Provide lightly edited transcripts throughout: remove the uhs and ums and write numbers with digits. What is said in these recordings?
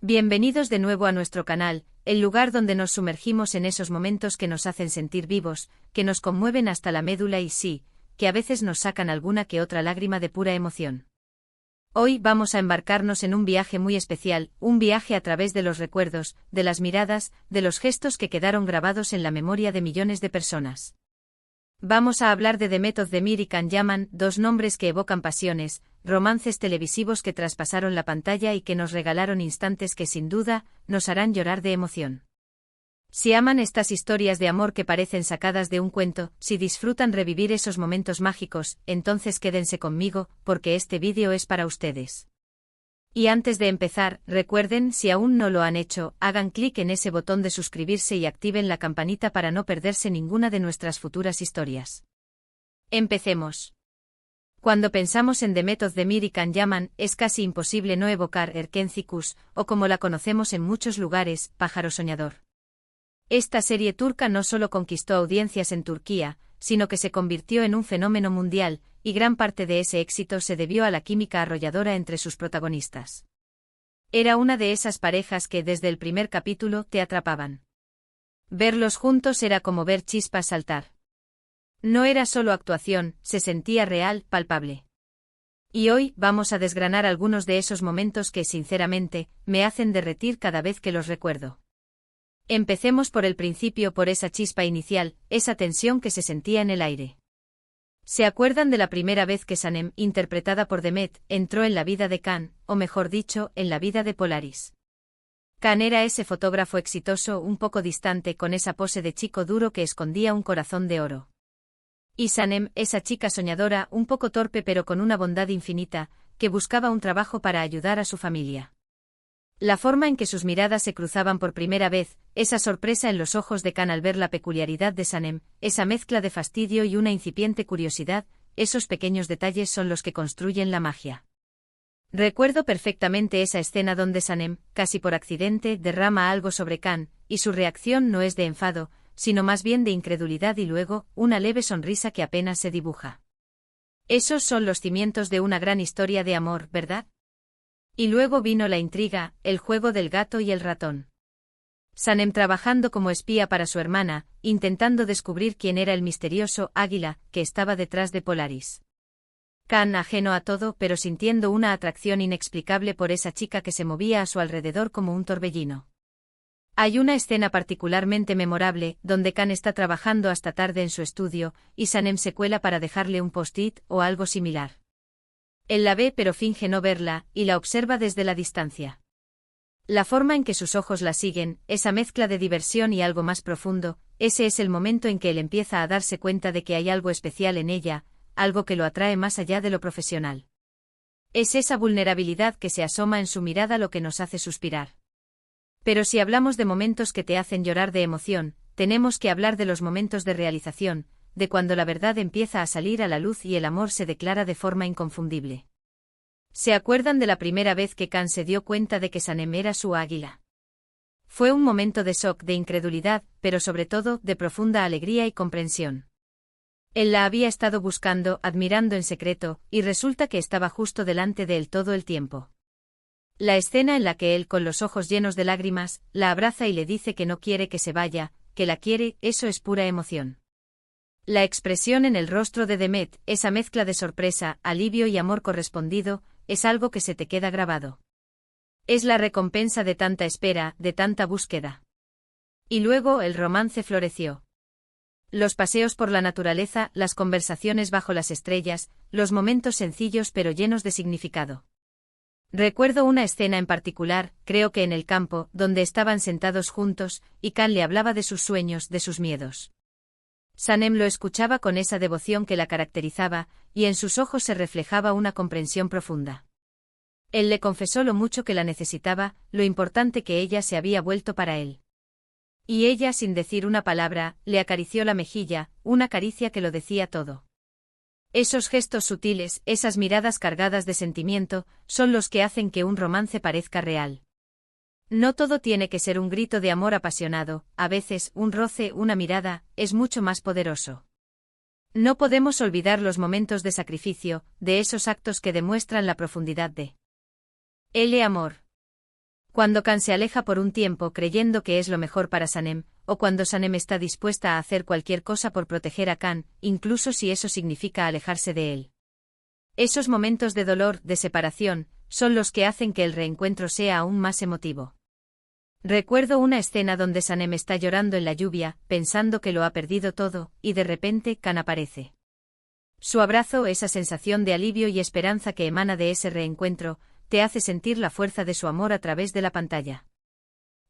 Bienvenidos de nuevo a nuestro canal, el lugar donde nos sumergimos en esos momentos que nos hacen sentir vivos, que nos conmueven hasta la médula y sí, que a veces nos sacan alguna que otra lágrima de pura emoción. Hoy vamos a embarcarnos en un viaje muy especial, un viaje a través de los recuerdos, de las miradas, de los gestos que quedaron grabados en la memoria de millones de personas. Vamos a hablar de Demet Özdemir y Can Yaman, dos nombres que evocan pasiones, romances televisivos que traspasaron la pantalla y que nos regalaron instantes que sin duda, nos harán llorar de emoción. Si aman estas historias de amor que parecen sacadas de un cuento, si disfrutan revivir esos momentos mágicos, entonces quédense conmigo, porque este vídeo es para ustedes. Y antes de empezar, recuerden, si aún no lo han hecho, hagan clic en ese botón de suscribirse y activen la campanita para no perderse ninguna de nuestras futuras historias. Empecemos. Cuando pensamos en Demet Özdemir y Can Yaman, es casi imposible no evocar Erkenci Kuş, o como la conocemos en muchos lugares, Pájaro Soñador. Esta serie turca no solo conquistó audiencias en Turquía, sino que se convirtió en un fenómeno mundial, y gran parte de ese éxito se debió a la química arrolladora entre sus protagonistas. Era una de esas parejas que desde el primer capítulo te atrapaban. Verlos juntos era como ver chispas saltar. No era solo actuación, se sentía real, palpable. Y hoy vamos a desgranar algunos de esos momentos que, sinceramente, me hacen derretir cada vez que los recuerdo. Empecemos por el principio, por esa chispa inicial, esa tensión que se sentía en el aire. ¿Se acuerdan de la primera vez que Sanem, interpretada por Demet, entró en la vida de Can, o mejor dicho, en la vida de Polaris? Can era ese fotógrafo exitoso, un poco distante, con esa pose de chico duro que escondía un corazón de oro. Y Sanem, esa chica soñadora, un poco torpe pero con una bondad infinita, que buscaba un trabajo para ayudar a su familia. La forma en que sus miradas se cruzaban por primera vez, esa sorpresa en los ojos de Can al ver la peculiaridad de Sanem, esa mezcla de fastidio y una incipiente curiosidad, esos pequeños detalles son los que construyen la magia. Recuerdo perfectamente esa escena donde Sanem, casi por accidente, derrama algo sobre Can, y su reacción no es de enfado, sino más bien de incredulidad y luego, una leve sonrisa que apenas se dibuja. Esos son los cimientos de una gran historia de amor, ¿verdad? Y luego vino la intriga, el juego del gato y el ratón. Sanem trabajando como espía para su hermana, intentando descubrir quién era el misterioso águila que estaba detrás de Polaris. Can ajeno a todo pero sintiendo una atracción inexplicable por esa chica que se movía a su alrededor como un torbellino. Hay una escena particularmente memorable, donde Can está trabajando hasta tarde en su estudio, y Sanem se cuela para dejarle un post-it o algo similar. Él la ve pero finge no verla, y la observa desde la distancia. La forma en que sus ojos la siguen, esa mezcla de diversión y algo más profundo, ese es el momento en que él empieza a darse cuenta de que hay algo especial en ella, algo que lo atrae más allá de lo profesional. Es esa vulnerabilidad que se asoma en su mirada lo que nos hace suspirar. Pero si hablamos de momentos que te hacen llorar de emoción, tenemos que hablar de los momentos de realización, de cuando la verdad empieza a salir a la luz y el amor se declara de forma inconfundible. ¿Se acuerdan de la primera vez que Can se dio cuenta de que Sanem era su águila? Fue un momento de shock, de incredulidad, pero sobre todo, de profunda alegría y comprensión. Él la había estado buscando, admirando en secreto, y resulta que estaba justo delante de él todo el tiempo. La escena en la que él, con los ojos llenos de lágrimas, la abraza y le dice que no quiere que se vaya, que la quiere, eso es pura emoción. La expresión en el rostro de Demet, esa mezcla de sorpresa, alivio y amor correspondido, es algo que se te queda grabado. Es la recompensa de tanta espera, de tanta búsqueda. Y luego el romance floreció. Los paseos por la naturaleza, las conversaciones bajo las estrellas, los momentos sencillos pero llenos de significado. Recuerdo una escena en particular, creo que en el campo, donde estaban sentados juntos, y Can le hablaba de sus sueños, de sus miedos. Sanem lo escuchaba con esa devoción que la caracterizaba, y en sus ojos se reflejaba una comprensión profunda. Él le confesó lo mucho que la necesitaba, lo importante que ella se había vuelto para él. Y ella, sin decir una palabra, le acarició la mejilla, una caricia que lo decía todo. Esos gestos sutiles, esas miradas cargadas de sentimiento, son los que hacen que un romance parezca real. No todo tiene que ser un grito de amor apasionado, a veces, un roce, una mirada, es mucho más poderoso. No podemos olvidar los momentos de sacrificio, de esos actos que demuestran la profundidad de el amor. Cuando Kan se aleja por un tiempo creyendo que es lo mejor para Sanem, o cuando Sanem está dispuesta a hacer cualquier cosa por proteger a Kan, incluso si eso significa alejarse de él. Esos momentos de dolor, de separación, son los que hacen que el reencuentro sea aún más emotivo. Recuerdo una escena donde Sanem está llorando en la lluvia, pensando que lo ha perdido todo, y de repente Kan aparece. Su abrazo, esa sensación de alivio y esperanza que emana de ese reencuentro, te hace sentir la fuerza de su amor a través de la pantalla.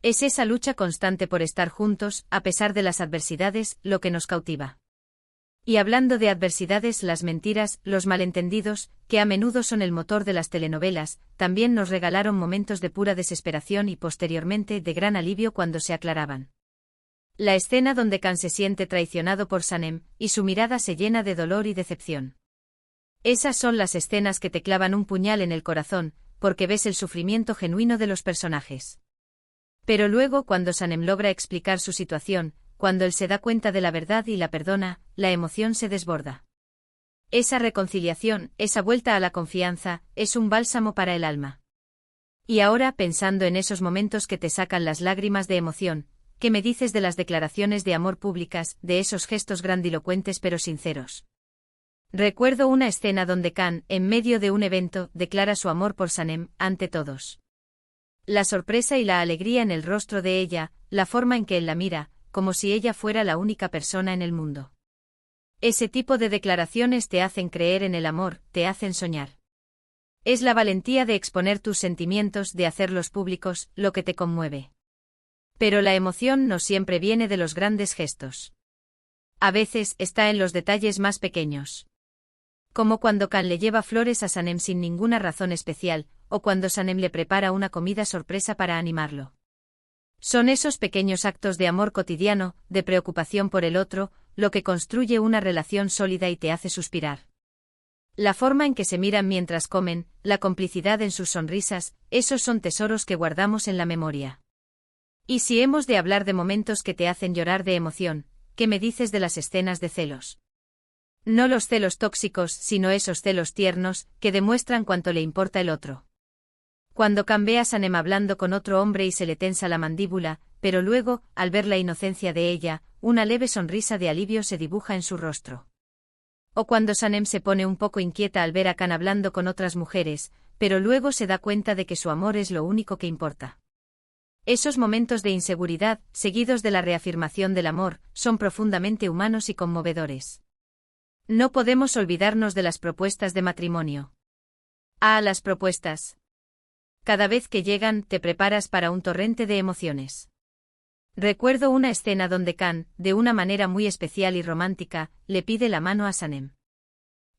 Es esa lucha constante por estar juntos, a pesar de las adversidades, lo que nos cautiva. Y hablando de adversidades, las mentiras, los malentendidos, que a menudo son el motor de las telenovelas, también nos regalaron momentos de pura desesperación y posteriormente de gran alivio cuando se aclaraban. La escena donde Kan se siente traicionado por Sanem, y su mirada se llena de dolor y decepción. Esas son las escenas que te clavan un puñal en el corazón, porque ves el sufrimiento genuino de los personajes. Pero luego, cuando Sanem logra explicar su situación, cuando él se da cuenta de la verdad y la perdona, la emoción se desborda. Esa reconciliación, esa vuelta a la confianza, es un bálsamo para el alma. Y ahora, pensando en esos momentos que te sacan las lágrimas de emoción, ¿qué me dices de las declaraciones de amor públicas, de esos gestos grandilocuentes pero sinceros? Recuerdo una escena donde Kan, en medio de un evento, declara su amor por Sanem, ante todos. La sorpresa y la alegría en el rostro de ella, la forma en que él la mira, como si ella fuera la única persona en el mundo. Ese tipo de declaraciones te hacen creer en el amor, te hacen soñar. Es la valentía de exponer tus sentimientos, de hacerlos públicos, lo que te conmueve. Pero la emoción no siempre viene de los grandes gestos. A veces está en los detalles más pequeños. Como cuando Kan le lleva flores a Sanem sin ninguna razón especial, o cuando Sanem le prepara una comida sorpresa para animarlo. Son esos pequeños actos de amor cotidiano, de preocupación por el otro, lo que construye una relación sólida y te hace suspirar. La forma en que se miran mientras comen, la complicidad en sus sonrisas, esos son tesoros que guardamos en la memoria. Y si hemos de hablar de momentos que te hacen llorar de emoción, ¿qué me dices de las escenas de celos? No los celos tóxicos, sino esos celos tiernos, que demuestran cuánto le importa el otro. Cuando Kan ve a Sanem hablando con otro hombre y se le tensa la mandíbula, pero luego, al ver la inocencia de ella, una leve sonrisa de alivio se dibuja en su rostro. O cuando Sanem se pone un poco inquieta al ver a Kan hablando con otras mujeres, pero luego se da cuenta de que su amor es lo único que importa. Esos momentos de inseguridad, seguidos de la reafirmación del amor, son profundamente humanos y conmovedores. No podemos olvidarnos de las propuestas de matrimonio. Las propuestas. Cada vez que llegan, te preparas para un torrente de emociones. Recuerdo una escena donde Kan, de una manera muy especial y romántica, le pide la mano a Sanem.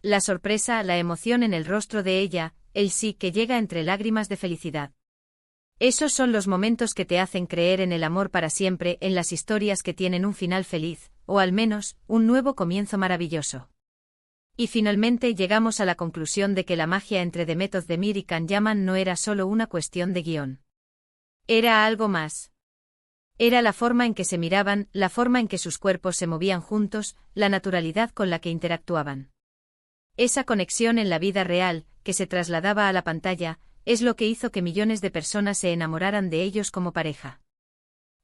La sorpresa, la emoción en el rostro de ella, el sí que llega entre lágrimas de felicidad. Esos son los momentos que te hacen creer en el amor para siempre, en las historias que tienen un final feliz, o al menos, un nuevo comienzo maravilloso. Y finalmente llegamos a la conclusión de que la magia entre Demet Özdemir y Can Yaman no era solo una cuestión de guión. Era algo más. Era la forma en que se miraban, la forma en que sus cuerpos se movían juntos, la naturalidad con la que interactuaban. Esa conexión en la vida real, que se trasladaba a la pantalla, es lo que hizo que millones de personas se enamoraran de ellos como pareja.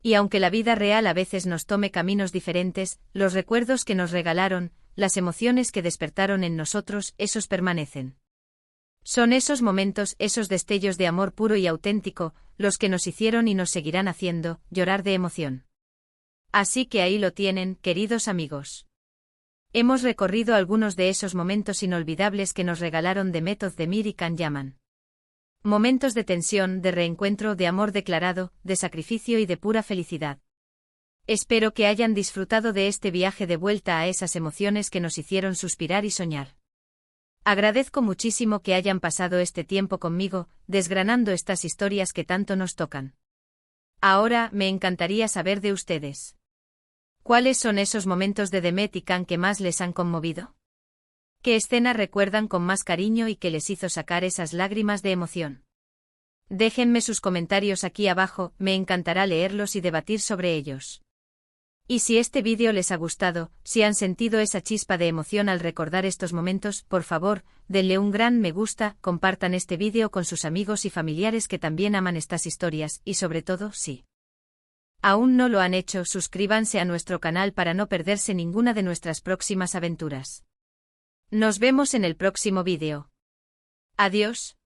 Y aunque la vida real a veces nos tome caminos diferentes, los recuerdos que nos regalaron, las emociones que despertaron en nosotros, esos permanecen. Son esos momentos, esos destellos de amor puro y auténtico, los que nos hicieron y nos seguirán haciendo llorar de emoción. Así que ahí lo tienen, queridos amigos. Hemos recorrido algunos de esos momentos inolvidables que nos regalaron Demet Özdemir y Can Yaman. Momentos de tensión, de reencuentro, de amor declarado, de sacrificio y de pura felicidad. Espero que hayan disfrutado de este viaje de vuelta a esas emociones que nos hicieron suspirar y soñar. Agradezco muchísimo que hayan pasado este tiempo conmigo, desgranando estas historias que tanto nos tocan. Ahora, me encantaría saber de ustedes. ¿Cuáles son esos momentos de Demet y Can que más les han conmovido? ¿Qué escena recuerdan con más cariño y que les hizo sacar esas lágrimas de emoción? Déjenme sus comentarios aquí abajo, me encantará leerlos y debatir sobre ellos. Y si este vídeo les ha gustado, si han sentido esa chispa de emoción al recordar estos momentos, por favor, denle un gran me gusta, compartan este vídeo con sus amigos y familiares que también aman estas historias, y sobre todo, si aún no lo han hecho, suscríbanse a nuestro canal para no perderse ninguna de nuestras próximas aventuras. Nos vemos en el próximo vídeo. Adiós.